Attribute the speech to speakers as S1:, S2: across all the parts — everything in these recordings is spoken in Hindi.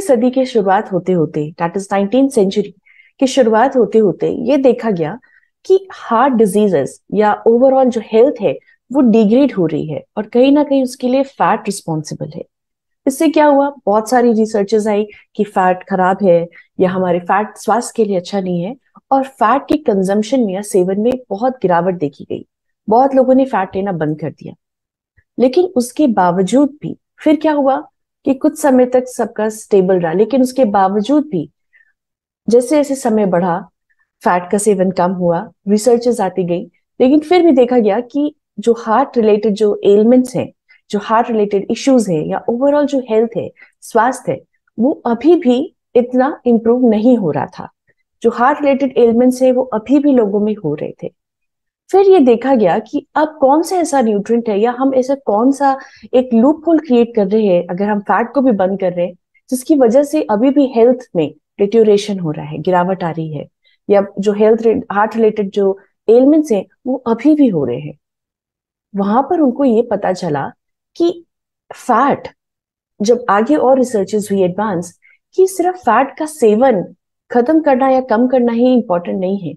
S1: सदी की शुरुआत होते होते, दैट इज 19th सेंचुरी की शुरुआत होते होते ये देखा गया कि हार्ट डिजीजेस या ओवरऑल जो हेल्थ है वो डिग्रेड हो रही है और कहीं ना कहीं उसके लिए फैट रिस्पॉन्सिबल है। इससे क्या हुआ, बहुत सारी रिसर्चेस आई कि फैट खराब है या हमारे फैट स्वास्थ्य के लिए अच्छा नहीं है, और फैट के कंजम्पशन में या सेवन में बहुत गिरावट देखी गई। बहुत लोगों ने फैट लेना बंद कर दिया। लेकिन उसके बावजूद भी फिर क्या हुआ कि कुछ समय तक सबका स्टेबल रहा, लेकिन उसके बावजूद भी जैसे जैसे समय बढ़ा फैट का सेवन कम हुआ, रिसर्चेस आती गई। लेकिन फिर भी देखा गया कि जो हार्ट रिलेटेड जो एलिमेंट्स हैं, जो हार्ट रिलेटेड इश्यूज हैं या ओवरऑल जो हेल्थ है, स्वास्थ्य है, वो अभी भी इतना इम्प्रूव नहीं हो रहा था। जो हार्ट रिलेटेड एलिमेंट्स है वो अभी भी लोगों में हो रहे थे। फिर ये देखा गया कि अब कौन सा ऐसा न्यूट्रिएंट है या हम ऐसा कौन सा एक लूप होल क्रिएट कर रहे हैं अगर हम फैट को भी बंद कर रहे हैं, जिसकी वजह से अभी भी हेल्थ में डिटोरेशन हो रहा है, गिरावट आ रही है, या जो हेल्थ हार्ट रिलेटेड जो एलिमेंट्स हैं वो अभी भी हो रहे हैं। वहां पर उनको ये पता चला कि फैट, जब आगे और रिसर्चेस हुई एडवांस, कि सिर्फ फैट का सेवन खत्म करना या कम करना ही इंपॉर्टेंट नहीं है,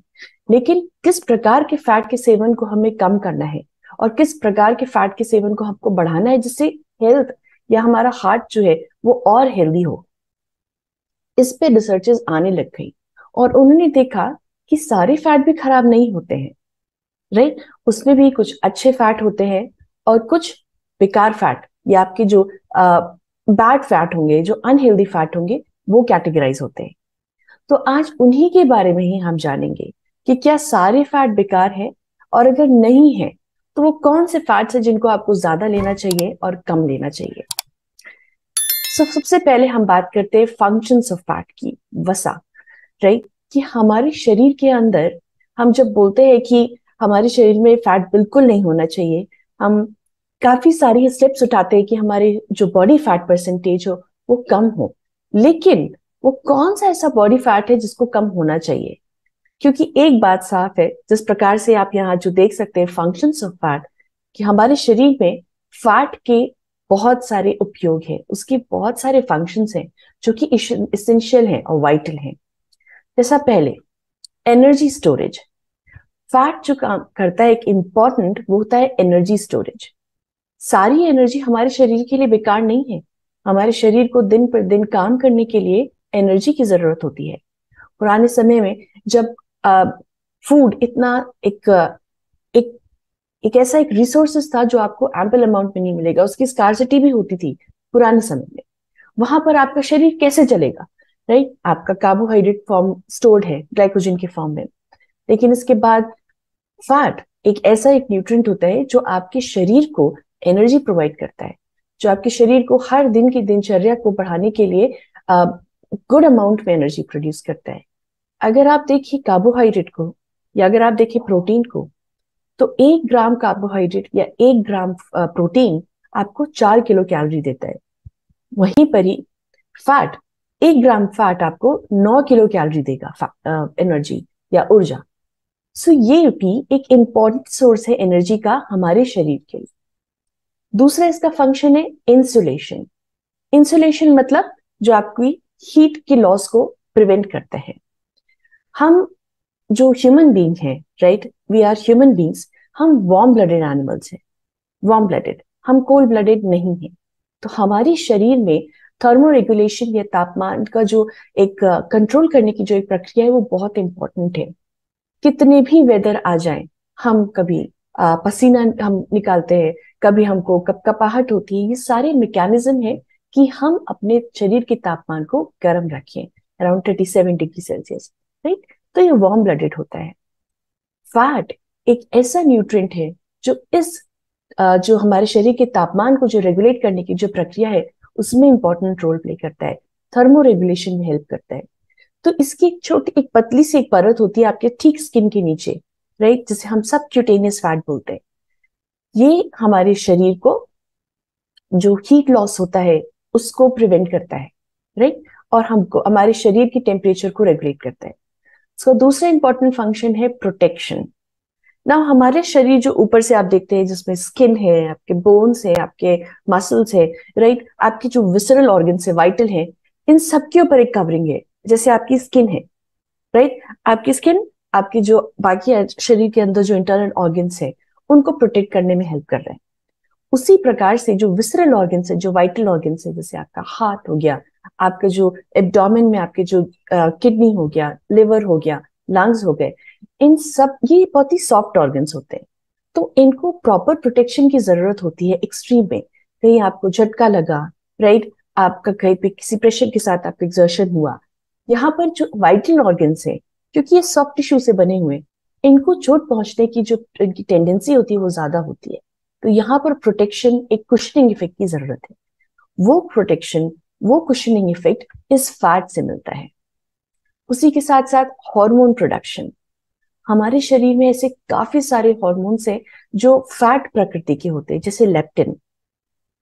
S1: लेकिन किस प्रकार के फैट के सेवन को हमें कम करना है और किस प्रकार के फैट के सेवन को हमको बढ़ाना है जिससे हेल्थ या हमारा हार्ट जो है वो और हेल्दी हो। इस पे रिसर्चेस आने लग गई और उन्होंने देखा कि सारे फैट भी खराब नहीं होते हैं, राइट। उसमें भी कुछ अच्छे फैट होते हैं और कुछ बेकार फैट या आपके जो बैड फैट होंगे, जो अनहेल्दी फैट होंगे, वो कैटेगराइज होते हैं। तो आज उन्हीं के बारे में ही हम जानेंगे कि क्या सारे फैट बेकार है, और अगर नहीं है तो वो कौन से फैट्स है जिनको आपको ज्यादा लेना चाहिए और कम लेना चाहिए। सबसे पहले हम बात करते हैं फंक्शंस ऑफ फैट की, वसा, राइट। कि हमारे शरीर के अंदर हम जब बोलते हैं कि हमारे शरीर में फैट बिल्कुल नहीं होना चाहिए, हम काफी सारी स्टेप्स उठाते हैं कि हमारे जो बॉडी फैट परसेंटेज हो वो कम हो। लेकिन वो कौन सा ऐसा बॉडी फैट है जिसको कम होना चाहिए? क्योंकि एक बात साफ है, जिस प्रकार से आप यहाँ जो देख सकते हैं फंक्शंस ऑफ फैट, कि हमारे शरीर में फैट के बहुत सारे उपयोग है, उसके बहुत सारे फंक्शंस हैं जो कि इसेंशियल हैं और वाइटल हैं। जैसा पहले एनर्जी स्टोरेज, फैट जो काम करता है एक इंपॉर्टेंट, वो होता है एनर्जी स्टोरेज। सारी एनर्जी हमारे शरीर के लिए बेकार नहीं है। हमारे शरीर को दिन पर दिन काम करने के लिए एनर्जी की जरूरत होती है। पुराने समय में जब फूड इतना एक एक ऐसा एक रिसोर्सेस था जो आपको एम्पल अमाउंट में नहीं मिलेगा, उसकी स्कार्सिटी भी होती थी पुराने समय में, वहां पर आपका शरीर कैसे चलेगा, राइट। आपका कार्बोहाइड्रेट फॉर्म स्टोर्ड है ग्लाइकोजन के फॉर्म में। लेकिन इसके बाद फैट एक ऐसा एक न्यूट्रिएंट होता है जो आपके शरीर को एनर्जी प्रोवाइड करता है, जो आपके शरीर को हर दिन की दिनचर्या को बढ़ाने के लिए गुड अमाउंट में एनर्जी प्रोड्यूस करता है। अगर आप देखिए कार्बोहाइड्रेट को या अगर आप देखिए प्रोटीन को, तो 1 ग्राम कार्बोहाइड्रेट या 1 ग्राम प्रोटीन आपको 4 किलो कैलोरी देता है। वहीं पर ही फैट, 1 ग्राम फैट आपको 9 किलो कैलोरी देगा एनर्जी या ऊर्जा। सो ये भी एक इंपॉर्टेंट सोर्स है एनर्जी का हमारे शरीर के लिए। दूसरा इसका फंक्शन है इंसुलेशन। इंसुलेशन मतलब जो आपकी हीट की लॉस को प्रिवेंट करता है। हम जो ह्यूमन बींग है, right, we are human beings, हम वार्म ब्लडेड एनिमल्स हैं, वार्म ब्लडेड, हम कोल्ड ब्लडेड नहीं है। तो हमारे शरीर में थर्मो रेगुलेशन या तापमान का जो एक कंट्रोल करने की जो एक प्रक्रिया है वो बहुत इंपॉर्टेंट है। कितने भी वेदर आ जाए, हम कभी पसीना हम निकालते हैं, कभी हमको कपकपाहट होती है, ये सारे मैकेनिज्म है कि हम अपने शरीर के तापमान को गर्म रखें अराउंड 37 डिग्री सेल्सियस, राइट। तो ये वार्म ब्लडेड होता है। फैट एक ऐसा न्यूट्रिएंट है जो इस जो हमारे शरीर के तापमान को जो रेगुलेट करने की जो प्रक्रिया है उसमें इंपॉर्टेंट रोल प्ले करता है, थर्मो रेगुलेशन में हेल्प करता है। तो इसकी एक छोटी एक पतली सी एक परत होती है आपके ठीक स्किन के नीचे, राइट, जिसे हम सब क्यूटेनियस फैट बोलते हैं। ये हमारे शरीर को जो हीट लॉस होता है उसको प्रिवेंट करता है, राइट, और हमको हमारे शरीर की टेम्परेचर को रेगुलेट करता है। इसका दूसरा इंपॉर्टेंट फंक्शन है प्रोटेक्शन। ना हमारे शरीर जो ऊपर से आप देखते हैं जिसमें स्किन है, आपके बोन्स है, आपके मसल्स है, राइट, आपके जो विसरल ऑर्गन्स है, वाइटल है, इन सब के ऊपर एक कवरिंग है। जैसे आपकी स्किन है, राइट, आपकी स्किन आपकी जो बाकी शरीर के अंदर जो इंटरनल ऑर्गन्स है उनको प्रोटेक्ट करने में हेल्प कर रहे हैं। उसी प्रकार से जो विसरल ऑर्गन्स है, जो वाइटल ऑर्गन्स है, जैसे आपका हार्ट हो गया, आपका जो एब्डोमेन में आपके जो किडनी हो गया, लिवर हो गया, लंग्स हो गए, इन सब ये बहुत ही सॉफ्ट ऑर्गन्स होते हैं। तो इनको प्रॉपर प्रोटेक्शन की जरूरत होती है एक्सट्रीम में। कहीं आपको झटका लगा, राइट, आपका कहीं पे किसी प्रेशर के साथ आपका एक्सर्शन हुआ, यहाँ पर जो वाइटल ऑर्गन्स है, क्योंकि ये सॉफ्ट टिश्यू से बने हुए, इनको चोट पहुंचने की जो इनकी टेंडेंसी होती है वो ज्यादा होती है। तो यहाँ पर प्रोटेक्शन, एक कुशनिंग इफेक्ट की जरूरत है। वो प्रोटेक्शन, वो कुशनिंग इफेक्ट इस फैट से मिलता है। उसी के साथ साथ हार्मोन प्रोडक्शन। हमारे शरीर में ऐसे काफी सारे हॉर्मोन्स हैं जो फैट प्रकृति के होते हैं, जैसे लेप्टिन।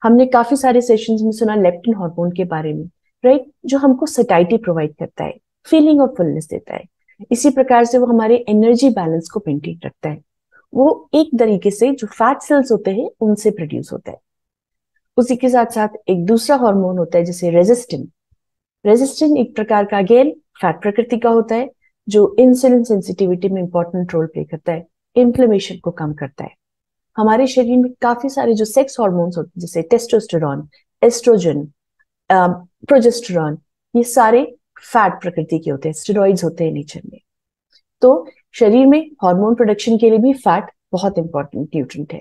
S1: हमने काफी सारे सेशंस में सुना लेप्टिन हार्मोन के बारे में, राइट, जो हमको सटाइटी प्रोवाइड करता है, फीलिंग ऑफ फुलनेस देता है। इसी प्रकार से वो हमारे एनर्जी बैलेंस को मेंटेन रखता है। वो एक तरीके से जो फैट सेल्स होते हैं उनसे प्रोड्यूस होता है। उसी के साथ साथ एक दूसरा हार्मोन होता है जैसे रेजिस्टिन। रेजिस्टिन एक प्रकार का अगेन फैट प्रकृति का होता है, जो इंसुलिन सेंसिटिविटी में इंपॉर्टेंट रोल प्ले करता है, इन्फ्लेमेशन को कम करता है। हमारे शरीर में काफी सारे जो सेक्स हॉर्मोन्स होते हैं जैसे टेस्टोस्टेरॉन, एस्ट्रोजन, प्रोजेस्टेरॉन, ये सारे फैट प्रकृति के होते हैं, स्टेरॉइड्स होते हैं नेचर में। तो शरीर में हार्मोन प्रोडक्शन के लिए भी फैट बहुत इंपॉर्टेंट न्यूट्रिएंट है।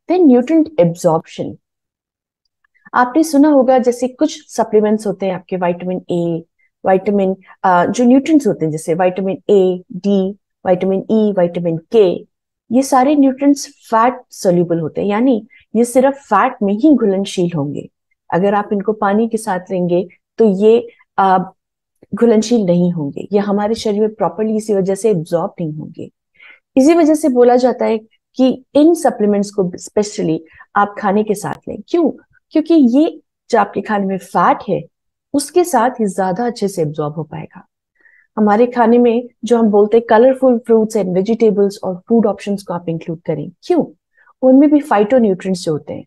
S1: Then nutrient absorption. आपने सुना होगा जैसे कुछ सप्लीमेंट्स होते हैं आपके, विटामिन ए, विटामिन जो न्यूट्रिएंट्स होते हैं जैसे vitamin A, D, vitamin E, vitamin K, ये सारे न्यूट्रिएंट्स फैट सोल्यूबल होते हैं, यानी ये सिर्फ फैट में ही घुलनशील होंगे। अगर आप इनको पानी के साथ लेंगे तो ये घुलनशील नहीं होंगे, ये हमारे शरीर में प्रॉपरली इसी वजह से एब्जॉर्ब नहीं होंगे। इसी वजह से बोला जाता है कि इन सप्लीमेंट्स को स्पेशली आप खाने के साथ लें। क्यों? क्योंकि ये जो आपके खाने में फैट है उसके साथ ही ज्यादा अच्छे से एब्जॉर्ब हो पाएगा। हमारे खाने में जो हम बोलते हैं कलरफुल फ्रूट्स एंड वेजिटेबल्स और फूड ऑप्शंस को आप इंक्लूड करें। क्यों? उनमें भी फाइटोन्यूट्रिएंट्स जो होते हैं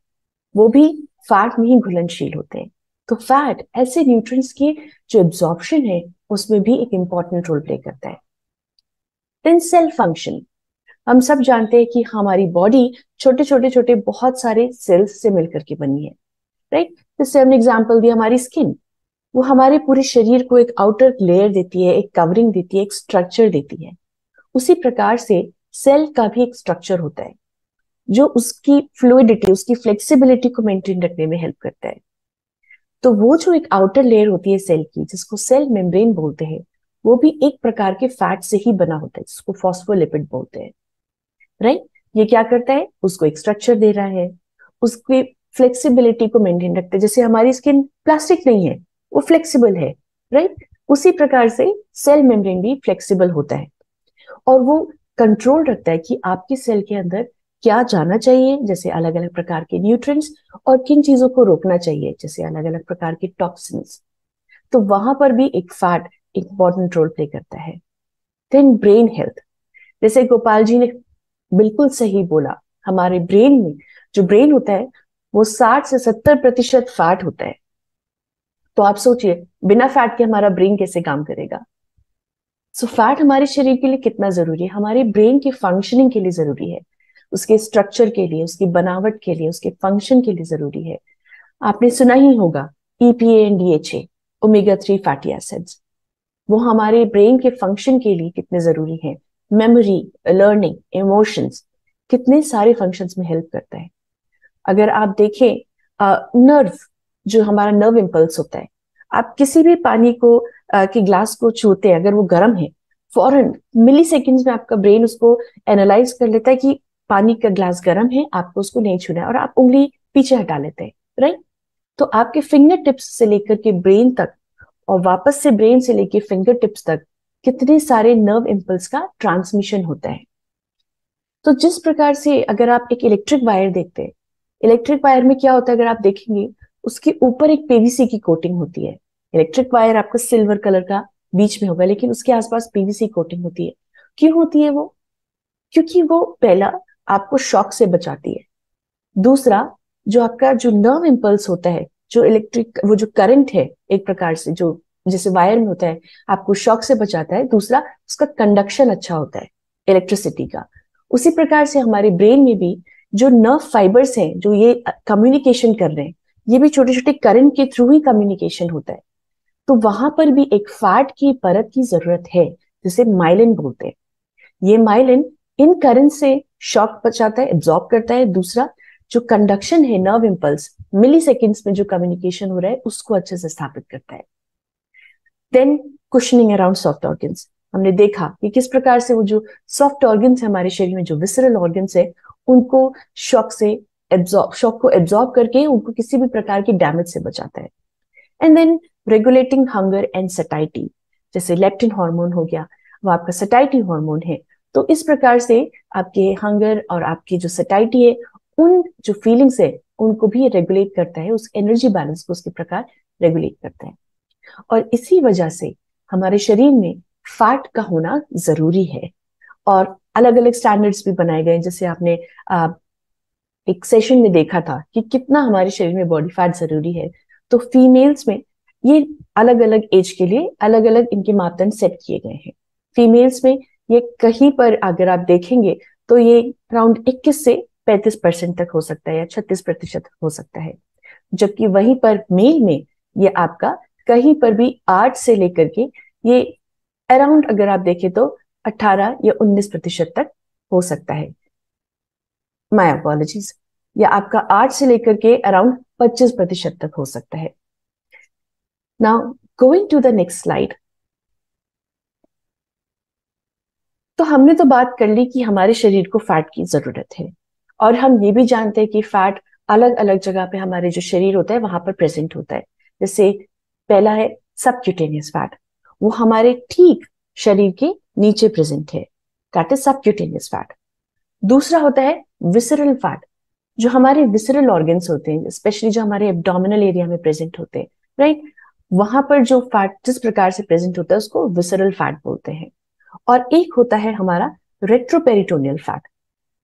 S1: वो भी फैट में ही घुलनशील होते हैं। तो फैट ऐसे न्यूट्रिएंट्स की जो एब्जॉर्प्शन है उसमें भी एक इंपॉर्टेंट रोल प्ले करता है। Then cell function. हम सब जानते हैं कि हमारी बॉडी छोटे छोटे छोटे बहुत सारे सेल्स से मिलकर के बनी है, राइट। जैसे हमने एग्जांपल दिया हमारी स्किन, वो हमारे पूरे शरीर को एक आउटर लेयर देती है, एक कवरिंग देती है, एक स्ट्रक्चर देती है। उसी प्रकार से सेल का भी एक स्ट्रक्चर होता है जो उसकी फ्लूइडिटी, उसकी फ्लेक्सिबिलिटी को मेंटेन रखने में हेल्प करता है। तो वो जो एक आउटर लेयर होती है सेल की, जिसको सेल मेम्ब्रेन बोलते हैं, वो भी एक प्रकार के फैट से ही बना होता है, जिसको फॉस्फोलिपिड बोलते हैं, राइट। ये क्या करता है? उसको एक स्ट्रक्चर दे रहा है, उसकी फ्लेक्सिबिलिटी को मेंटेन रखता है। जैसे हमारी स्किन प्लास्टिक नहीं है, वो फ्लेक्सिबल है, राइट। उसी प्रकार से सेल मेम्ब्रेन भी फ्लेक्सिबल होता है और वो कंट्रोल रखता है कि आपकी सेल के अंदर क्या जाना चाहिए, जैसे अलग अलग प्रकार के न्यूट्रिएंट्स, और किन चीजों को रोकना चाहिए, जैसे अलग अलग प्रकार के टॉक्सिन्स। तो वहां पर भी एक फैट इंपॉर्टेंट रोल प्ले करता है। Then brain health. जैसे गोपाल जी ने बिल्कुल सही बोला, हमारे ब्रेन में जो ब्रेन होता है वो 60 से 70% फैट होता है। तो आप सोचिए बिना फैट के हमारा ब्रेन कैसे काम करेगा। सो फैट हमारे शरीर के लिए कितना जरूरी है, हमारे ब्रेन की फंक्शनिंग के लिए जरूरी है, उसके स्ट्रक्चर के लिए, उसकी बनावट के लिए, उसके फंक्शन के लिए जरूरी है। आपने सुना ही होगा EPA and DHA, omega 3 fatty acids, वो हमारे ब्रेन के फंक्शन के लिए कितने जरूरी है। मेमोरी, लर्निंग, इमोशंस, कितने सारे फंक्शंस में हेल्प करता है। अगर आप देखें नर्व, जो हमारा नर्व इम्पल्स होता है, आप किसी भी पानी को के ग्लास को छूते हैं, अगर वो गर्म है, फौरन मिली सेकेंड्स में आपका ब्रेन उसको एनालाइज कर लेता है कि पानी का ग्लास गर्म है, आपको उसको नहीं छूना है, और आप उंगली पीछे हटा लेते हैं, राइट। तो आपके फिंगर टिप्स से लेकर के ब्रेन तक और वापस से ब्रेन से लेकर फिंगर टिप्स तक कितने सारे नर्व इम्पल्स का ट्रांसमिशन होता है। तो जिस प्रकार से अगर आप एक इलेक्ट्रिक वायर देखते हैं, इलेक्ट्रिक वायर में क्या होता है, अगर आप देखेंगे उसके ऊपर एक PVC की कोटिंग होती है। इलेक्ट्रिक वायर आपका सिल्वर कलर का बीच में होगा, लेकिन उसके आसपास PVC कोटिंग होती है। क्यों होती है वो? क्योंकि वो पहला आपको शॉक से बचाती है, दूसरा जो आपका जो नर्व इम्पल्स होता है जो इलेक्ट्रिक वो जो करंट है एक प्रकार से जो जैसे वायर में होता है, आपको शॉक से बचाता है। दूसरा, उसका कंडक्शन अच्छा होता है इलेक्ट्रिसिटी का। उसी प्रकार से हमारे ब्रेन में भी जो नर्व फाइबर्स हैं जो ये कम्युनिकेशन कर रहे हैं, ये भी छोटे छोटे करंट के थ्रू ही कम्युनिकेशन होता है। तो वहां पर भी एक फैट की परत की जरूरत है, जिसे माइलिन बोलते हैं। ये माइलिन इन करंट से शॉक बचाता है, एब्जॉर्ब करता है। दूसरा, जो कंडक्शन है, नर्व इंपल्स मिली सेकेंड्स में जो कम्युनिकेशन हो रहा है उसको अच्छे से स्थापित करता है। Then cushioning around soft organs, हमने देखा कि किस प्रकार से वो जो सॉफ्ट ऑर्गन्स है हमारे शरीर में, जो विसरल ऑर्गन्स है, उनको शॉक को एब्जॉर्ब करके उनको किसी भी प्रकार की डैमेज से बचाता है। And then regulating hunger and satiety, जैसे लेप्टिन हार्मोन हो गया, वो आपका सटाइटी हार्मोन है। तो इस प्रकार से आपके हंगर और आपकी जो सटाइटी है, उन जो फीलिंग्स है उनको भी रेगुलेट करता है, उस एनर्जी बैलेंस को उसके प्रकार रेगुलेट करता है। और इसी वजह से हमारे शरीर में फैट का होना जरूरी है। और अलग अलग स्टैंडर्ड्स भी बनाए गए, जैसे आपने एक सेशन में देखा था कि कितना हमारे शरीर में बॉडी फैट जरूरी है। तो फीमेल्स में ये अलग अलग एज के लिए अलग अलग इनके मापदंड सेट किए गए हैं। फीमेल्स में ये कहीं पर अगर आप देखेंगे तो ये अराउंड 21 से 35% तक हो सकता है, या 36% हो सकता है। जबकि वहीं पर मेल में ये आपका कहीं पर भी 8 से लेकर के ये अराउंड अगर आप देखें तो 18 या 19% तक हो सकता है। माय अपॉलॉजीज, या आपका 8 से लेकर के अराउंड 25% तक हो सकता है। Now going to the next slide. तो हमने तो बात कर ली कि हमारे शरीर को फैट की जरूरत है, और हम ये भी जानते हैं कि फैट अलग अलग जगह पे हमारे जो शरीर होता है वहां पर प्रेजेंट होता है। जैसे पहला है सबक्यूटेनियस फैट, वो हमारे ठीक शरीर के नीचे प्रेजेंट है, दैट इज सबक्यूटेनियस फैट। दूसरा होता है विसरल फैट, जो हमारे विसरल ऑर्गन्स होते हैं, स्पेशली जो हमारे एब्डोमिनल एरिया में प्रेजेंट होते हैं, राइट। वहां पर जो फैट जिस प्रकार से प्रेजेंट होता है उसको विसरल फैट बोलते हैं। और एक होता है हमारा रेट्रोपेरिटोनियल फैट।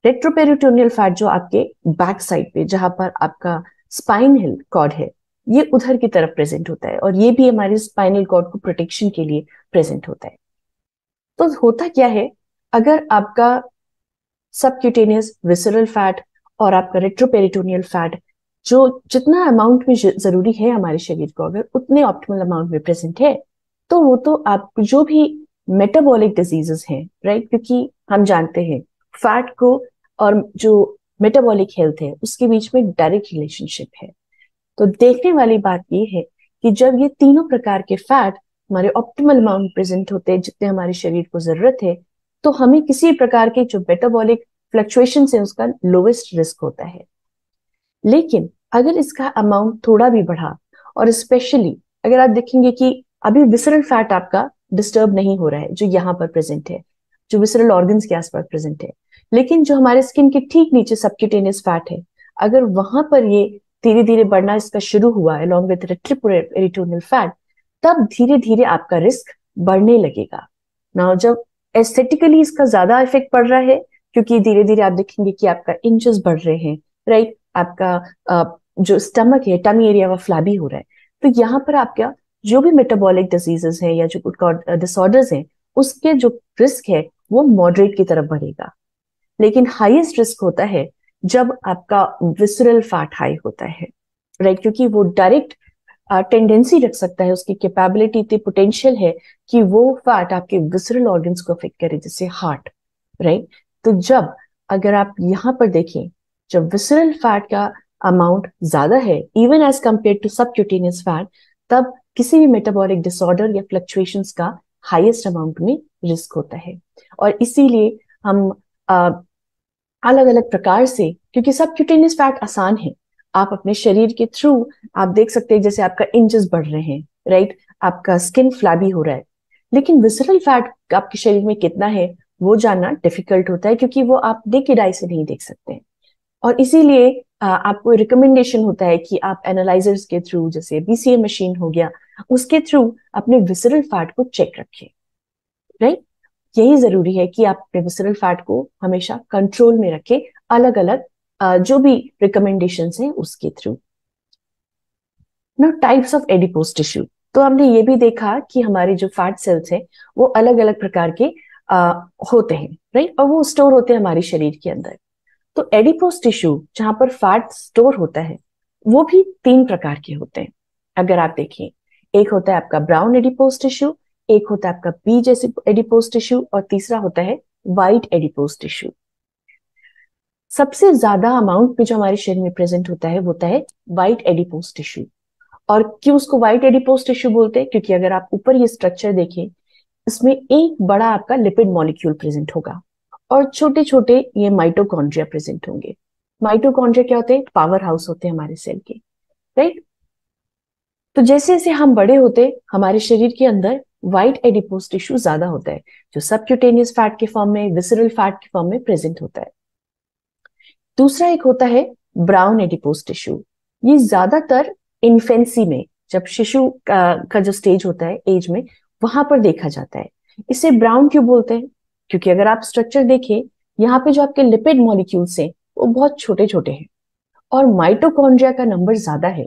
S1: रेट्रोपेरिटोनियल फैट जो आपके बैक साइड पे, जहां पर आपका स्पाइनल कॉर्ड है, ये उधर की तरफ प्रेजेंट होता है, और ये भी हमारे स्पाइनल कॉर्ड को प्रोटेक्शन के लिए प्रेजेंट होता है। तो होता क्या है, अगर आपका सबक्यूटेनियस विसरल फैट और आपका रेट्रोपेरिटोनियल फैट जो जितना अमाउंट में जरूरी है हमारे शरीर को, अगर उतने ऑप्टिमल अमाउंट में प्रेजेंट है, तो वो तो आप जो भी मेटाबॉलिक डिजीजेस हैं, राइट, क्योंकि हम जानते हैं फैट को और जो मेटाबॉलिक हेल्थ है उसके बीच में डायरेक्ट रिलेशनशिप है। तो देखने वाली बात ये है कि जब ये तीनों प्रकार के फैट हमारे ऑप्टिमल अमाउंट प्रेजेंट होते हैं, जितने हमारे शरीर को जरूरत है, तो हमें किसी प्रकार के जो मेटाबॉलिक फ्लक्चुएशन है उसका लोवेस्ट रिस्क होता है। लेकिन अगर इसका अमाउंट थोड़ा भी बढ़ा, और स्पेशली अगर आप देखेंगे कि अभी विसरल फैट आपका डिस्टर्ब नहीं हो रहा है, जो यहाँ पर प्रेजेंट है, जो विसरल ऑर्गन्स के आसपास प्रेजेंट है, लेकिन जो हमारे स्किन के ठीक नीचे सबक्यूटेनियस फैट है, अगर वहां पर ये धीरे धीरे बढ़ना इसका शुरू हुआ अलॉन्ग विद रेट्रोपेरिटोनियल फैट, तब धीरे धीरे आपका रिस्क बढ़ने लगेगा ना। जब एस्थेटिकली इसका ज्यादा इफेक्ट पड़ रहा है, क्योंकि धीरे धीरे आप देखेंगे कि आपका इंचेस बढ़ रहे हैं, राइट, आपका जो स्टमक है, टमी एरिया वो फ्लैबी हो रहा है। तो यहाँ पर आपका जो भी मेटाबॉलिक डिजीजेस है या जो डिसऑर्डर्स हैं, उसके जो रिस्क है वो मॉडरेट की तरफ बढ़ेगा। लेकिन हाईएस्ट रिस्क होता है जब आपका विसरल फैट हाई होता है, राइट, क्योंकि वो डायरेक्ट टेंडेंसी रख सकता है, उसकी कैपेबिलिटी इतनी पोटेंशियल है कि वो फैट आपके विसरल ऑर्गन्स को अफेक्ट करे, जैसे हार्ट, राइट। तो जब अगर आप यहाँ पर देखें, जब विसरल फैट का अमाउंट ज्यादा है even as compare to subcutaneous fat, तब किसी भी मेटाबॉलिक डिसऑर्डर या फ्लक्चुएशंस का हाईएस्ट अमाउंट में रिस्क होता है। और इसीलिए हम अलग अलग प्रकार से, क्योंकि सबक्यूटेनियस फैट आसान है, आप अपने शरीर के थ्रू आप देख सकते हैं, जैसे आपका इंचेस बढ़ रहे हैं, राइट, आपका स्किन फ्लैबी हो रहा है। लेकिन विसरल फैट आपके शरीर में कितना है वो जानना डिफिकल्ट होता है, क्योंकि वो आप नेकेड आई से नहीं देख सकते। और इसीलिए आपको रिकमेंडेशन होता है कि आप एनालाइजर्स के थ्रू, जैसे बीसीए मशीन हो गया, उसके थ्रू अपने विसरल फैट को चेक रखें, राइट। यही जरूरी है कि आप अपने विसरल फैट को हमेशा कंट्रोल में रखें, अलग अलग जो भी रिकमेंडेशंस हैं उसके through. Now types of adipose tissue. तो हमने ये भी देखा कि हमारे जो फैट सेल्स हैं वो अलग अलग प्रकार के होते हैं, राइट, और वो स्टोर होते हैं हमारे शरीर के अंदर। तो एडिपोज टिश्यू जहां पर फैट स्टोर होता है वो भी तीन प्रकार के होते हैं। अगर आप देखें, एक होता है आपका ब्राउन एडिपोज टिश्यू, एक होता है आपका पी जैसे एडिपोज टिश्यू, और तीसरा होता है व्हाइट एडिपोज टिश्यू। सबसे ज्यादा अमाउंट में जो हमारे शरीर में प्रेजेंट होता है व्हाइट एडिपोज टिश्यू। और क्यों उसको व्हाइट एडिपोज टिश्यू बोलते हैं? क्योंकि अगर आप ऊपर ये स्ट्रक्चर देखें, इसमें एक बड़ा आपका लिपिड मॉलिक्यूल प्रेजेंट होगा और छोटे छोटे ये माइटोकॉन्ड्रिया प्रेजेंट होंगे। माइटोकॉन्ड्रिया क्या होते हैं? पावर हाउस होते हैं हमारे सेल के, राइट। तो जैसे जैसे हम बड़े होते, हमारे शरीर के अंदर व्हाइट एडिपोज टिश्यू ज्यादा होता है, जो सबक्यूटेनियस फैट के फॉर्म में, विसरल फैट के फॉर्म में प्रेजेंट होता है। दूसरा एक होता है ब्राउन एडिपोज टिश्यू। ये ज्यादातर इन्फेंसी में, जब शिशु का जो स्टेज होता है एज में, वहां पर देखा जाता है। इसे ब्राउन क्यों बोलते हैं? क्योंकि अगर आप स्ट्रक्चर देखें, यहाँ पे जो आपके लिपिड मॉलिक्यूल्स हैं वो बहुत छोटे छोटे हैं और माइटोकॉन्ड्रिया का नंबर ज्यादा है।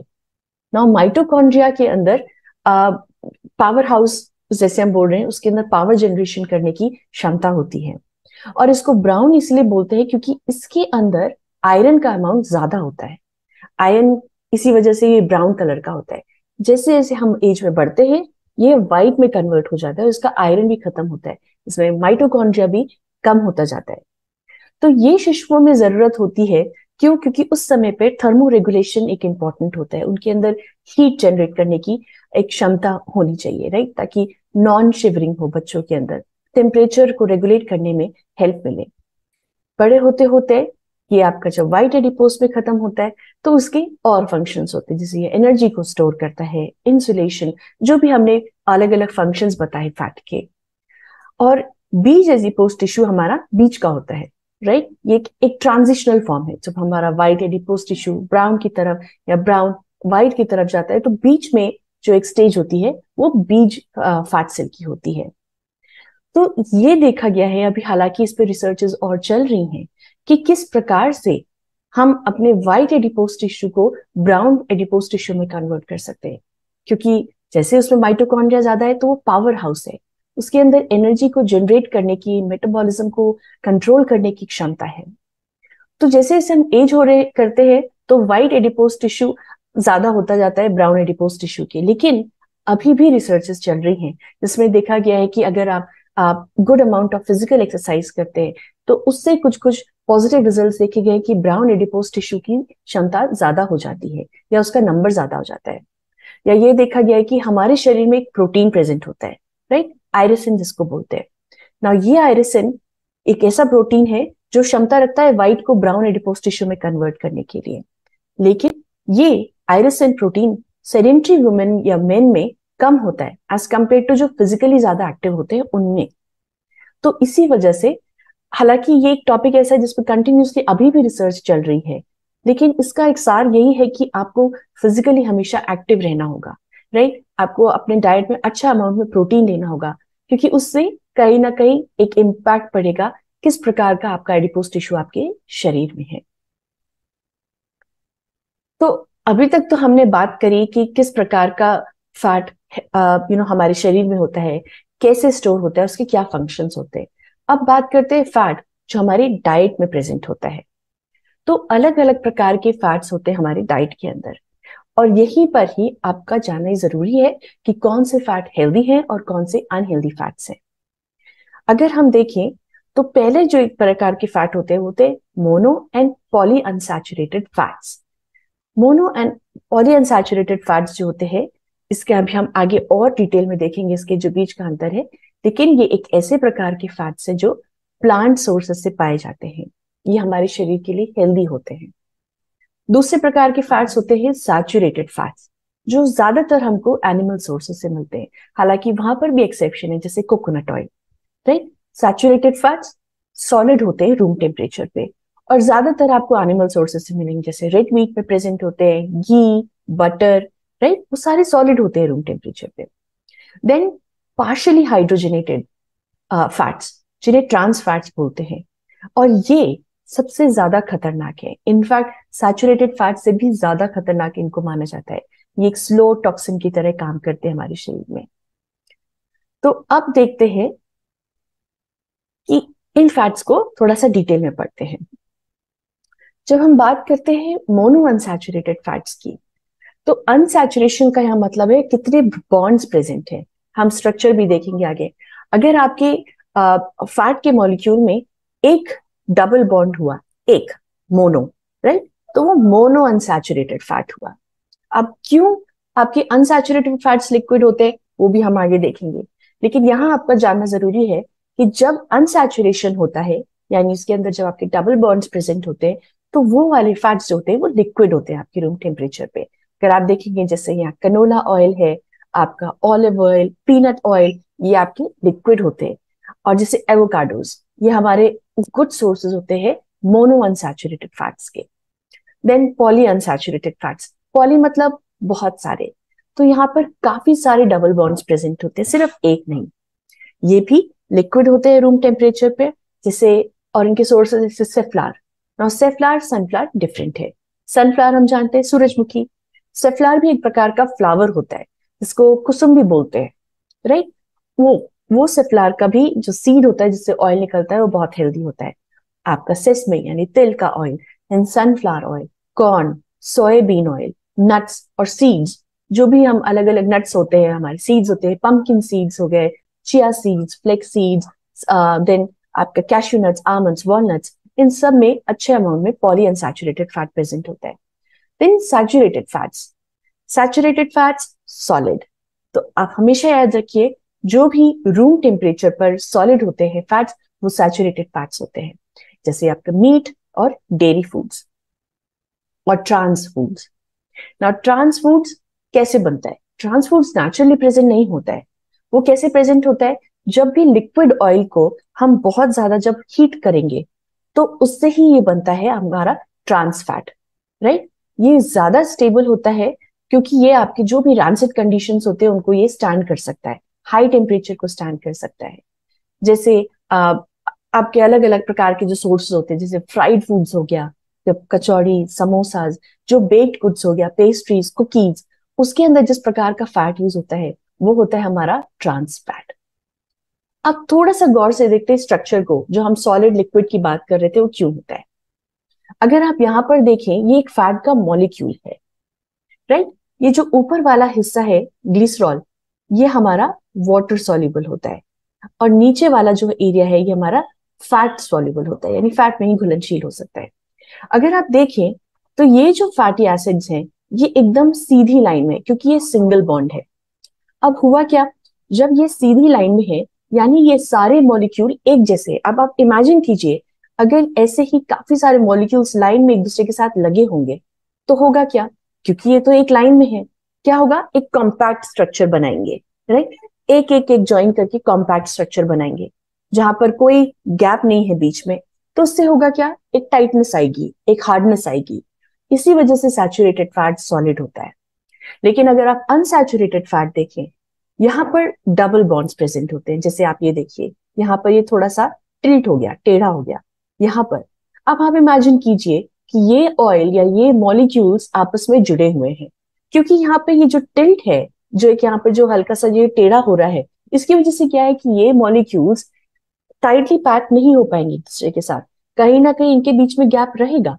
S1: ना माइटोकॉन्ड्रिया के अंदर पावर हाउस जैसे हम बोल रहे हैं, उसके अंदर पावर जनरेशन करने की क्षमता होती है। और इसको ब्राउन इसलिए बोलते हैं क्योंकि इसके अंदर आयरन का अमाउंट ज्यादा होता है। आयरन इसी वजह से ये ब्राउन कलर का होता है। जैसे जैसे हम एज में बढ़ते हैं, ये व्हाइट में कन्वर्ट हो जाता है और इसका आयरन भी खत्म होता है, इसमें माइटोकॉन्ड्रिया भी कम होता जाता है। तो ये शिशुओं में जरूरत होती है। क्यों? क्योंकि उस समय पे थर्मो रेगुलेशन एक इंपॉर्टेंट होता है, उनके अंदर हीट जनरेट करने की एक क्षमता होनी चाहिए, राइट, ताकि नॉन शिवरिंग हो बच्चों के अंदर, टेम्परेचर को रेगुलेट करने में हेल्प मिले। बड़े होते होते ये आपका जब व्हाइट एडिपोज में खत्म होता है तो उसके और फंक्शंस होते हैं, जैसे ये एनर्जी को स्टोर करता है, इंसुलेशन, जो भी हमने अलग अलग फंक्शंस बताए फैट के। और बीज एडिपोज टिश्यू हमारा बीच का होता है, राइट। ये एक ट्रांजिशनल फॉर्म है। जब हमारा व्हाइट एडिपोज टिश्यू ब्राउन की तरफ या ब्राउन व्हाइट की तरफ जाता है तो बीच में जो एक स्टेज होती है वो बीज फैट सेल की होती है। तो ये देखा गया है अभी, हालांकि इस पे रिसर्चेस और चल रही हैं कि किस प्रकार से हम अपने व्हाइट एडिपोज टिश्यू को ब्राउन एडिपोज टिश्यू में कन्वर्ट कर सकते हैं। क्योंकि जैसे उसमें माइटोकॉन्ड्रिया ज्यादा है तो वो पावर हाउस है, उसके अंदर एनर्जी को जनरेट करने की, मेटाबॉलिज्म को कंट्रोल करने की क्षमता है। तो जैसे जैसे हम एज हो रहे करते हैं तो व्हाइट एडिपोज टिश्यू ज्यादा होता जाता है ब्राउन एडिपोज टिश्यू के। लेकिन अभी भी रिसर्चेस चल रही हैं जिसमें देखा गया है कि अगर आप good amount of physical exercise करते हैं तो उससे कुछ कुछ पॉजिटिव रिजल्ट्स देखे गए कि ब्राउन एडिपोज टिश्यू की क्षमता ज्यादा हो जाती है या उसका नंबर ज्यादा हो जाता है। या ये देखा गया है कि हमारे शरीर में एक प्रोटीन प्रेजेंट होता है, राइट, आयरिसिन जिसको बोलते हैं ना। ये आयरिसिन एक ऐसा प्रोटीन है जो क्षमता रखता है व्हाइट को ब्राउन एडिपोज टिश्यू में कन्वर्ट करने के लिए। लेकिन ये आयरिसिन प्रोटीन सेडेंटरी वुमेन या मेन में कम होता है एज कंपेयर टू जो फिजिकली ज्यादा एक्टिव होते हैं उनमें। तो इसी वजह से, हालांकि ये एक टॉपिक ऐसा है जिसपे कंटिन्यूसली अभी भी रिसर्च चल रही है, लेकिन इसका एक सार यही है कि आपको फिजिकली हमेशा एक्टिव रहना होगा, राइट। आपको अपने डाइट में अच्छा अमाउंट में प्रोटीन लेना होगा, क्योंकि उससे कहीं ना कहीं एक इम्पैक्ट पड़ेगा किस प्रकार का आपका एडिपोज टिश्यू आपके शरीर में है। तो अभी तक तो हमने बात करी कि किस प्रकार का फैट हमारे शरीर में होता है, कैसे स्टोर होता है, उसके क्या फंक्शंस होते हैं। अब बात करते हैं फैट जो हमारी डाइट में प्रेजेंट होता है। तो अलग अलग प्रकार के फैट्स होते हैं हमारी डाइट के अंदर, और यहीं पर ही आपका जानना ही जरूरी है कि कौन से फैट हेल्दी हैं और कौन से अनहेल्दी फैट्स हैं। अगर हम देखें तो पहले जो एक प्रकार के फैट होते हैं वो होते हैं mono and poly unsaturated fats. Mono and poly unsaturated fats जो होते हैं, इसके अभी हम आगे और डिटेल में देखेंगे इसके जो बीच का अंतर है। लेकिन ये एक ऐसे प्रकार के फैट्स है जो प्लांट सोर्सेस से पाए जाते हैं, ये हमारे शरीर के लिए हेल्दी होते हैं। दूसरे प्रकार के फैट्स होते हैं सैचुरेटेड फैट्स, जो ज्यादातर हमको एनिमल सोर्सेस से मिलते हैं। हालांकि वहां पर भी एक्सेप्शन है, जैसे coconut oil, right. Saturated fats solid होते हैं रूम टेम्परेचर पे, और ज्यादातर आपको एनिमल सोर्सेस से मिलेंगे, जैसे रेड मीट में प्रेजेंट होते हैं, घी, बटर, राइट, वो सारे सॉलिड होते हैं रूम टेम्परेचर पे। देन पार्शियली हाइड्रोजनेटेड फैट्स, जिन्हें ट्रांस फैट्स बोलते हैं, और ये सबसे ज्यादा खतरनाक है। इनफैक्ट सैचुरेटेड फैट से भी ज्यादा खतरनाक इनको माना जाता है। ये एक स्लो टॉक्सिन की तरह काम करते हैं हमारे शरीर में। तो अब देखते हैं कि इन फैट्स को थोड़ा सा डिटेल में पढ़ते हैं। जब हम बात करते हैं मोनो अनसैचुरेटेड फैट्स की, तो अनसैचुरेशन का यहाँ मतलब है कितने बॉन्ड्स प्रेजेंट है। हम स्ट्रक्चर भी देखेंगे आगे। अगर आपके फैट के मॉलिक्यूल में एक डबल बॉन्ड हुआ, एक मोनो, राइट, तो वो मोनो अनसैचुरेटेड फैट हुआ। अब क्यों आपके अनसैचुरेटेड फैट्स लिक्विड होते हैं वो भी हम आगे देखेंगे, लेकिन यहाँ आपका जानना जरूरी है कि जब अनसैचुरेशन होता है, यानी इसके अंदर जब आपके डबल बॉन्ड्स प्रेजेंट होते हैं, तो वो वाले फैट्स जो होते हैं वो लिक्विड होते हैं आपके रूम टेम्परेचर पे। अगर आप देखेंगे जैसे यहाँ कनोला ऑयल है, आपका ऑलिव ऑयल, पीनट ऑयल, ये आपके लिक्विड होते हैं। और जैसे एवोकाडोज, ये हमारे गुड सोर्सेज होते हैं मोनो अनसैचुरेटेड फैट्स के। Then poly unsaturated fats, poly मतलब बहुत सारे, तो यहाँ पर काफी सारे डबल बॉन्ड्स प्रेजेंट होते हैं, सिर्फ एक नहीं। ये भी लिक्विड होते हैं रूम टेम्परेचर पे, जैसे, और इनके सोर्सेज जैसे safflower. Now safflower sunflower different है। सनफ्लावर हम जानते हैं सूरजमुखी, सेफ्लावर भी एक प्रकार का फ्लावर होता है जिसको कुसुम भी बोलते हैं, राइट। वो सेफ्लावर का भी जो सीड होता है जिससे ऑयल निकलता है वो बहुत हेल्दी होता है। आपका सेसमे यानी तिल का oil, and sunflower oil, corn, soybean oil, nuts और सीड्स, जो भी हम अलग अलग नट्स होते हैं, हमारे सीड्स होते हैं, पंपकिन सीड्स हो गए, chia seeds, flax seeds, then आपका कैश्यू नट्स, आमंड्स, वॉलनट्स, इन सब में अच्छे अमाउंट में पॉली अनसैचुरेटेड फैट प्रेजेंट होता है। Then saturated fats, saturated fats solid. तो आप हमेशा याद रखिए, जो भी रूम टेम्परेचर पर सॉलिड होते हैं फैट्स, वो सैचुरेटेड फैट्स होते हैं, जैसे आपका मीट और डेयरी फूड्स और trans foods. Now trans foods कैसे बनता है? ट्रांस फूड्स नेचुरली प्रेजेंट नहीं होता है। वो कैसे प्रेजेंट होता है? जब भी लिक्विड ऑयल को हम बहुत ज्यादा जब हीट करेंगे, तो उससे ही ये बनता है हमारा ट्रांस फैट, राइट। ये ज्यादा स्टेबल होता है क्योंकि ये आपके जो भी रैंसिड कंडीशंस होते हैं उनको ये स्टैंड कर सकता है, हाई टेम्परेचर को स्टैंड कर सकता है। जैसे आपके अलग अलग प्रकार के जो सोर्सेज होते हैं, जैसे फ्राइड फूड्स हो गया, जब कचौड़ी, समोसाज, जो बेक्ड गुड्स हो गया, पेस्ट्रीज, कुकीज, उसके अंदर जिस प्रकार का फैट यूज होता है वो होता है हमारा ट्रांस फैट। अब थोड़ा सा गौर से देखते हैं स्ट्रक्चर को, जो हम सॉलिड लिक्विड की बात कर रहे थे वो क्यों होता है। अगर आप यहाँ पर देखें, ये एक फैट का मॉलिक्यूल है, राइट। ये जो ऊपर वाला हिस्सा है ग्लिसरॉल, ये हमारा वाटर सॉल्युबल होता है, और नीचे वाला जो एरिया है ये हमारा फैट सॉल्युबल होता है, यानी फैट में ही घुलनशील हो सकता है। अगर आप देखें तो ये जो फैटी एसिड्स हैं ये एकदम सीधी लाइन में, क्योंकि ये सिंगल बॉन्ड है। अब हुआ क्या, जब ये सीधी लाइन में है, यानी ये सारे मॉलिक्यूल एक जैसे। अब आप इमेजिन कीजिए, अगर ऐसे ही काफी सारे मॉलिक्यूल्स लाइन में एक दूसरे के साथ लगे होंगे तो होगा क्या, क्योंकि ये तो एक लाइन में है, क्या होगा, एक कॉम्पैक्ट स्ट्रक्चर बनाएंगे, राइट। एक एक एक ज्वाइन करके कॉम्पैक्ट स्ट्रक्चर बनाएंगे जहां पर कोई गैप नहीं है बीच में। तो उससे होगा क्या, एक टाइटनेस आएगी, एक हार्डनेस आएगी। इसी वजह से सैचुरेटेड फैट सॉलिड होता है। लेकिन अगर आप अनसैचुरेटेड फैट देखें, यहाँ पर डबल बॉन्ड्स प्रेजेंट होते हैं। जैसे आप ये देखिए, यहाँ पर ये थोड़ा सा टिल्ट हो गया, टेढ़ा हो गया यहाँ पर। अब आप इमेजिन कीजिए कि ये ऑयल या ये मॉलिक्यूल्स आपस में जुड़े हुए हैं, क्योंकि यहाँ पे ये जो टिल्ट है, जो एक यहाँ पे जो हल्का सा ये टेढ़ा हो रहा है, इसकी वजह से क्या है कि ये मॉलिक्यूल्स टाइटली पैक नहीं हो पाएंगे एक दूसरे के साथ, कहीं ना कहीं इनके बीच में गैप रहेगा।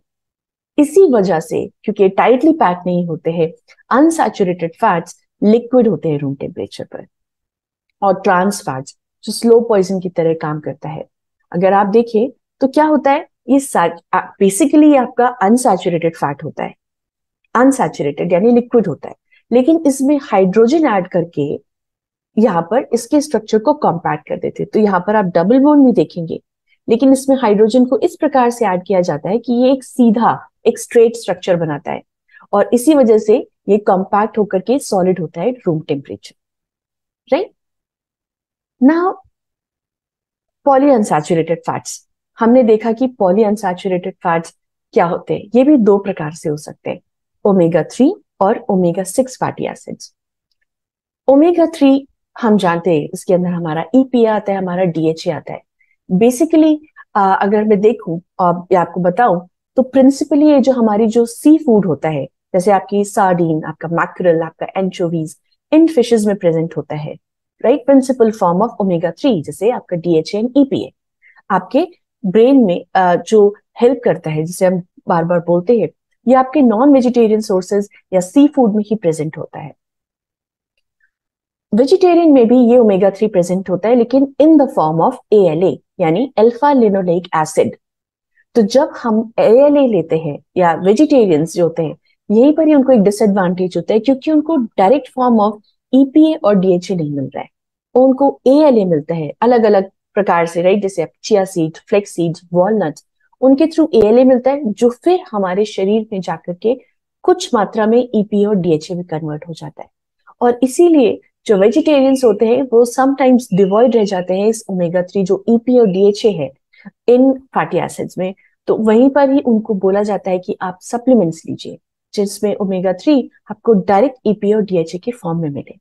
S1: इसी वजह से, क्योंकि टाइटली पैक नहीं होते हैं, अनसैचुरेटेड फैट्स लिक्विड होते हैं रूम टेम्परेचर पर। और ट्रांस फैट्स जो स्लो पॉइजन की तरह काम करता है। अगर आप देखें तो क्या होता है, ये बेसिकली आपका अनसैचुरेटेड फैट होता है, अनसैचुरेटेड यानी लिक्विड होता है, लेकिन इसमें हाइड्रोजन ऐड करके यहाँ पर इसके स्ट्रक्चर को कॉम्पैक्ट कर देते हैं। तो यहाँ पर आप डबल बॉन्ड भी देखेंगे, लेकिन इसमें हाइड्रोजन को इस प्रकार से ऐड किया जाता है कि ये एक सीधा, एक स्ट्रेट स्ट्रक्चर बनाता है, और इसी वजह से ये कॉम्पैक्ट होकर के सॉलिड होता है room temperature, right. Now poly unsaturated fats, हमने देखा कि पॉली अनसैचुरेटेड फैट्स क्या होते हैं। ये भी दो प्रकार से हो सकते हैं, ओमेगा 3 और ओमेगा 6 फैटी एसिड्स। ओमेगा 3 हम जानते हैं, इसके अंदर हमारा ईपीए आता है, हमारा डीएचए आता है। बेसिकली अगर मैं देखूं या आपको बताऊं, तो प्रिंसिपली ये जो हमारी जो सी फूड होता है, जैसे आपकी सार्डीन, आपका मैक्रेल, आपका एंचोवीज, इन फिशेज में प्रेजेंट होता है, right, principal form of omega 3, जैसे आपका डीएचए एंड ईपीए आपके ब्रेन में जो हेल्प करता है, जिसे हम बार बार बोलते हैं, ये आपके नॉन वेजिटेरियन सोर्सेज या सी फूड में ही प्रेजेंट होता है। वेजिटेरियन में भी ये ओमेगा 3 प्रेजेंट होता है, लेकिन in the form of ALA, यानी अल्फा लिनोलेइक एसिड। तो जब हम एएलए लेते हैं या वेजिटेरियंस जो होते हैं, यहीं पर ही उनको एक डिसएडवांटेज होता है, क्योंकि उनको डायरेक्ट फॉर्म ऑफ ईपीए और डीएचए नहीं मिल रहा है, उनको एएलए मिलता है अलग अलग प्रकार से, राइट, जैसे chia seed, flax seeds, walnuts, उनके थ्रू एएलए मिलता है, जो फिर हमारे शरीर में जाकर के कुछ मात्रा में ईपीए और डीएचए में कन्वर्ट हो जाता है। और इसीलिए जो वेजिटेरियंस होते हैं वो समटाइम्स डिवॉइड रह जाते हैं इस ओमेगा 3 जो ईपीए और डीएचए है इन फैटी एसिड्स में। तो वहीं पर ही उनको बोला जाता है कि आप सप्लीमेंट्स लीजिए जिसमें ओमेगा 3 आपको डायरेक्ट ईपीए और डीएचए के फॉर्म में मिले।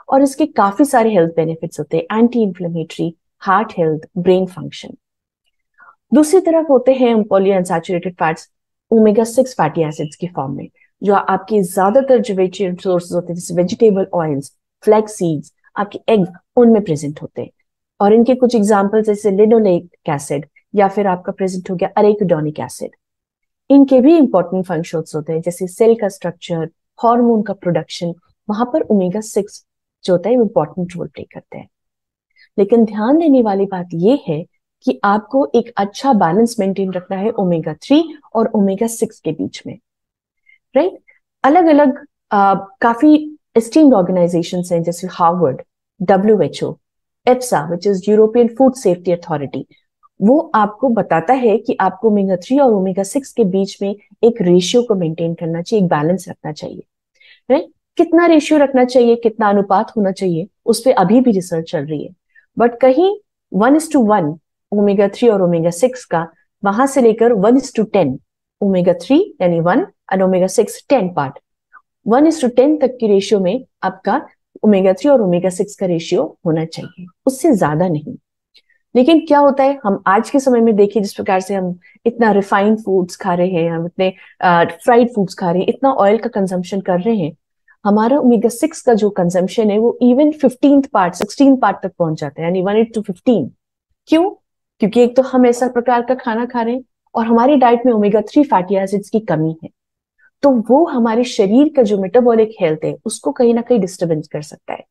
S1: और इसके काफी सारे हेल्थ बेनिफिट्स होते हैं, anti inflammatory, heart health, brain function. दूसरी तरफ होते हैं polyunsaturated fats omega 6 fatty acids की फॉर्म में, जो आपके ज्यादातर जो वेजिटेरियन सोर्सेज होते हैं जैसे वेजिटेबल ऑयल्स, फ्लैक्स सीड्स, आपके एग, उनमें प्रेजेंट होते हैं। और इनके कुछ एग्जांपल्स जैसे लिनोलेइक एसिड या फिर आपका प्रेजेंट हो गया अरेकिडोनिक एसिड। इनके भी इंपॉर्टेंट फंक्शंस होते हैं, जैसे सेल का स्ट्रक्चर, हार्मोन का प्रोडक्शन, वहां पर ओमेगा 6 जो होता है वो इंपॉर्टेंट रोल प्ले करते हैं। लेकिन ध्यान देने वाली बात यह है कि आपको एक अच्छा बैलेंस मेंटेन रखना है ओमेगा 3 और ओमेगा 6 के बीच में, राइट। अलग अलग काफी एस्टीम्ड ऑर्गेनाइजेशंस हैं, जैसे Harvard, WHO, EFSA which is European food safety authority, वो आपको बताता है कि आपको ओमेगा 3 और ओमेगा 6 के बीच में एक रेशियो को मेंटेन करना चाहिए, एक बैलेंस रखना चाहिए, राइट। कितना रेशियो रखना चाहिए, कितना अनुपात होना चाहिए, उस पर अभी भी रिसर्च चल रही है। बट कहीं 1:1 ओमेगा 3 और ओमेगा 6 का, वहां से लेकर 1:10 ओमेगा 3 यानी 1 और ओमेगा 6 10 पार्ट, 1:10 तक की रेशियो में आपका ओमेगा 3 और ओमेगा 6 का रेशियो होना चाहिए, उससे ज्यादा नहीं। लेकिन क्या होता है, हम आज के समय में देखिए जिस प्रकार से हम इतना रिफाइंड फूड्स खा रहे हैं, हम इतने फ्राइड फूड्स खा रहे हैं, इतना ऑयल का कंजम्पशन कर रहे हैं, हमारा ओमेगा 6 का जो कंजम्पशन है वो इवन 15th पार्ट, 16 पार्ट तक पहुंच जाता है, यानी 1:15। क्यों? क्योंकि एक तो हम ऐसा प्रकार का खाना खा रहे हैं और हमारी डाइट में ओमेगा 3 फैटी एसिड्स की कमी है, तो वो हमारे शरीर का जो मेटाबॉलिक हेल्थ है उसको कहीं ना कहीं डिस्टर्बेंस कर सकता है।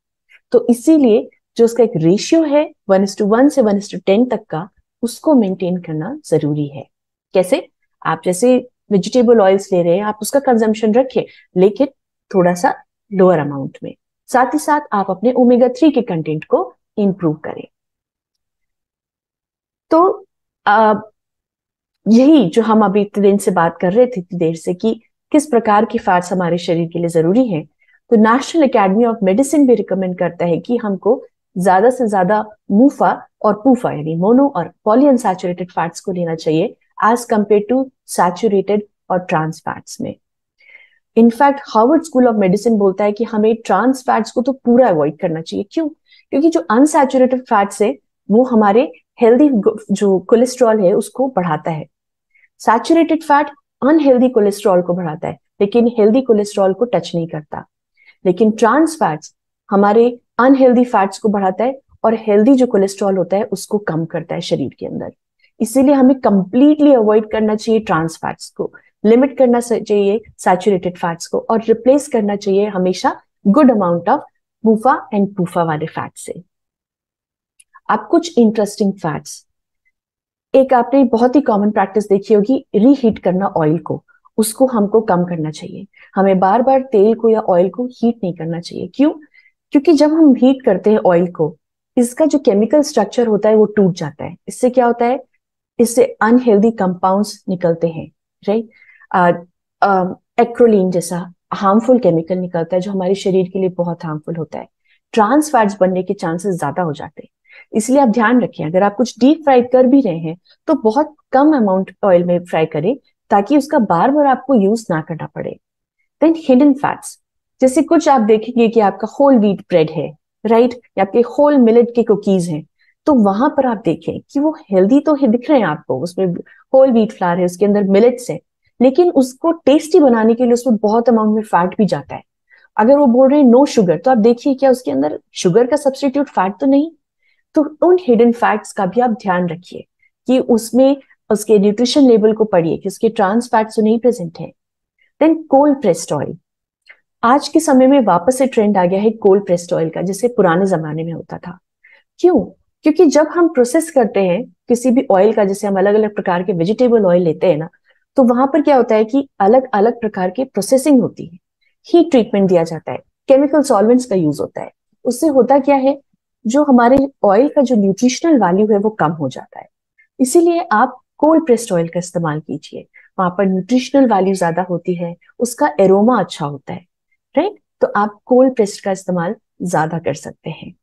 S1: तो इसीलिए जो उसका एक रेशियो है 1:1 से 1:10 तक का, उसको मेंटेन करना जरूरी है। कैसे? आप जैसे वेजिटेबल ऑयल्स ले रहे हैं, आप उसका कंजम्पशन रखिए, लेकिन थोड़ा सा लोअर अमाउंट में। साथ ही साथ आप अपने ओमेगा 3 के कंटेंट को इंप्रूव करें। तो यही जो हम अभी इतने दिन से बात कर रहे थे, इतनी देर से, कि किस प्रकार की फैट्स हमारे शरीर के लिए जरूरी है, तो नेशनल एकेडमी ऑफ मेडिसिन भी रिकमेंड करता है कि हमको ज्यादा से ज्यादा मूफा और पूफा यानी मोनो और पॉलीअनसैचुरेटेड फैट्स को लेना चाहिए एज कंपेयर टू सैचुरेटेड और ट्रांस फैट्स में। In fact Harvard school of medicine बोलता है कि हमें ट्रांस फैट्स को तो पूरा अवॉइड करना चाहिए। क्यों? क्योंकि जो अनसैचुरेटेड फैट्स है वो हमारे हेल्दी जो कोलेस्ट्रॉल है उसको बढ़ाता है। सैचुरेटेड फैट अनहेल्दी कोलेस्ट्रॉल को बढ़ाता है, लेकिन हेल्दी कोलेस्ट्रॉल को टच नहीं करता। लेकिन ट्रांस फैट्स हमारे अनहेल्दी फैट्स को बढ़ाता है और हेल्दी जो कोलेस्ट्रॉल होता है उसको कम करता है शरीर के अंदर। इसीलिए हमें कंप्लीटली अवॉइड करना चाहिए ट्रांस फैट्स को, लिमिट करना चाहिए सैचुरेटेड फैट्स को, और रिप्लेस करना चाहिए हमेशा good amount of MUFA and PUFA वाले फैट से। आप कुछ इंटरेस्टिंग फैट्स, एक आपने बहुत ही कॉमन प्रैक्टिस देखी होगी, रीहीट करना ऑयल को, उसको हमको कम करना चाहिए। हमें बार बार तेल को या ऑयल को हीट नहीं करना चाहिए। क्यों? क्योंकि जब हम हीट करते हैं ऑयल को, इसका जो केमिकल स्ट्रक्चर होता है वो टूट जाता है। इससे क्या होता है? इससे अनहेल्दी कंपाउंड्स निकलते हैं, राइट। एक्रोलीन जैसा हार्मफुल केमिकल निकलता है जो हमारे शरीर के लिए बहुत हार्मफुल होता है। ट्रांस फैट्स बनने के चांसेस ज्यादा हो जाते हैं। इसलिए आप ध्यान रखें, अगर आप कुछ डीप फ्राई कर भी रहे हैं तो बहुत कम अमाउंट ऑयल में फ्राई करें, ताकि उसका बार बार आपको यूज ना करना पड़े। देन हिडन फैट्स, जैसे कुछ आप देखेंगे कि आपका होल व्हीट ब्रेड है, राइट, या आपके होल मिलेट के कुकीज हैं, तो वहां पर आप देखें कि वो हेल्दी तो दिख रहे हैं आपको, उसमें होल व्हीट फ्लावर है, उसके अंदर मिलेट्स है, लेकिन उसको टेस्टी बनाने के लिए उसमें बहुत अमाउंट में फैट भी जाता है। अगर वो बोल रहे हैं नो शुगर, तो आप देखिए क्या उसके अंदर शुगर का सब्स्टिट्यूट फैट तो नहीं। तो उन हिडन फैक्ट्स का भी आप ध्यान रखिए कि उसमें उसके न्यूट्रिशन लेवल को पढ़िए कि उसके ट्रांस फैट्स तो नहीं प्रेजेंट है। देन कोल्ड प्रेस्ड ऑयल, आज के समय में वापस से ट्रेंड आ गया है कोल्ड प्रेस्ड ऑयल का, जैसे पुराने जमाने में होता था। क्यों? क्योंकि जब हम प्रोसेस करते हैं किसी भी ऑयल का, जैसे हम अलग अलग प्रकार के वेजिटेबल ऑयल लेते हैं ना, तो वहां पर क्या होता है कि अलग अलग प्रकार की प्रोसेसिंग होती है, हीट ट्रीटमेंट दिया जाता है, केमिकल सॉल्वेंट्स का यूज होता है। उससे होता क्या है, जो हमारे ऑयल का जो न्यूट्रिशनल वैल्यू है वो कम हो जाता है। इसीलिए आप कोल्ड प्रेस्ड ऑयल का इस्तेमाल कीजिए, वहां पर न्यूट्रिशनल वैल्यू ज्यादा होती है, उसका एरोमा अच्छा होता है, राइट? तो आप कोल्ड प्रेस्ड का इस्तेमाल ज्यादा कर सकते हैं।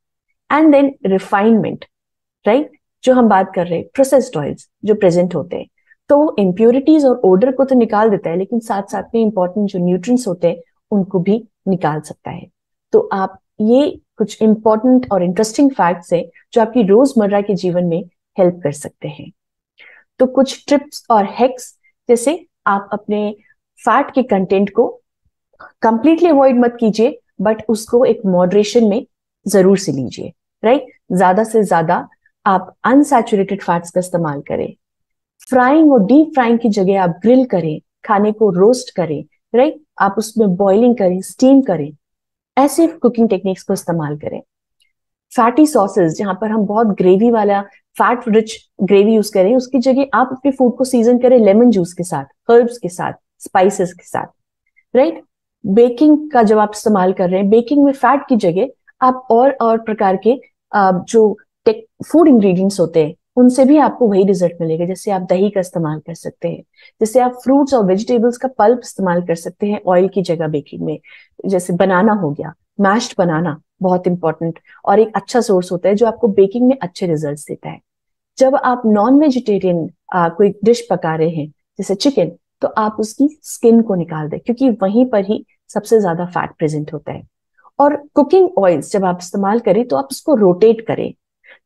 S1: And then refinement, right? जो हम बात कर रहे हैं प्रोसेस्ड ऑयल्स जो प्रेजेंट होते हैं, तो वो इम्प्योरिटीज और ओडर को तो निकाल देता है, लेकिन साथ साथ में इंपॉर्टेंट जो न्यूट्रिएंट्स होते हैं उनको भी निकाल सकता है। तो आप ये कुछ इंपॉर्टेंट और इंटरेस्टिंग फैक्ट्स हैं जो आपकी रोजमर्रा के जीवन में हेल्प कर सकते हैं। तो कुछ ट्रिप्स और हैक्स, जैसे आप अपने फैट के कंटेंट को कंप्लीटली अवॉइड मत कीजिए, बट उसको एक मॉडरेशन में जरूर से लीजिए, राइट? ज्यादा से ज्यादा आप अनसैचुरेटेड फैट्स का इस्तेमाल करें। फ्राइंग और डीप फ्राइंग की जगह आप ग्रिल करें, खाने को रोस्ट करें, राइट? आप उसमें बॉइलिंग करें, स्टीम करें, ऐसे कुकिंग टेक्निक्स को इस्तेमाल करें। फैटी सॉसेस, जहां पर हम बहुत ग्रेवी वाला फैट रिच ग्रेवी यूज करें, उसकी जगह आप अपने फूड को सीजन करें लेमन जूस के साथ, हर्ब्स के साथ, स्पाइसेस के साथ, राइट? बेकिंग का जब आप इस्तेमाल कर रहे हैं, बेकिंग में फैट की जगह आप और प्रकार के जो फूड इंग्रेडिएंट्स होते हैं उनसे भी आपको वही रिजल्ट मिलेगा। जैसे आप दही का इस्तेमाल कर सकते हैं, जैसे आप फ्रूट्स और वेजिटेबल्स का पल्प इस्तेमाल कर सकते हैं ऑयल की जगह बेकिंग में। जैसे बनाना हो गया, मैश्ड बनाना बहुत इंपॉर्टेंट और एक अच्छा सोर्स होता है जो आपको बेकिंग में अच्छे रिजल्ट्स देता है। जब आप नॉन वेजिटेरियन कोई डिश पका रहे हैं जैसे चिकन, तो आप उसकी स्किन को निकाल दें, क्योंकि वहीं पर ही सबसे ज्यादा फैट प्रेजेंट होता है। और कुकिंग ऑयल्स जब आप इस्तेमाल करें तो आप उसको रोटेट करें,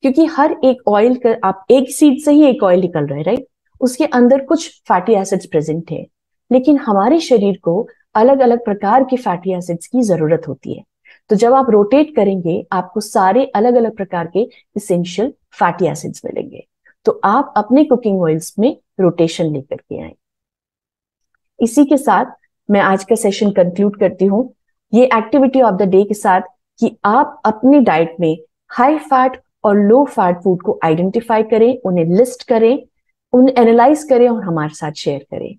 S1: क्योंकि हर एक ऑयल का, आप एक सीड से ही एक ऑयल निकल रहा है, राइट? उसके अंदर कुछ फैटी एसिड्स प्रेजेंट है, लेकिन हमारे शरीर को अलग अलग प्रकार के फैटी एसिड्स की जरूरत होती है। तो जब आप रोटेट करेंगे आपको सारे अलग अलग प्रकार के इसेंशियल फैटी एसिड्स मिलेंगे। तो आप अपने कुकिंग ऑयल्स में रोटेशन लेकर के आए। इसी के साथ मैं आज का सेशन कंक्लूड करती हूँ, ये एक्टिविटी ऑफ द डे के साथ, कि आप अपनी डाइट में हाई फैट और लो फैट फूड को आइडेंटिफाई करें, उन्हें लिस्ट करें, उन्हें एनालाइज करें और हमारे साथ शेयर करें।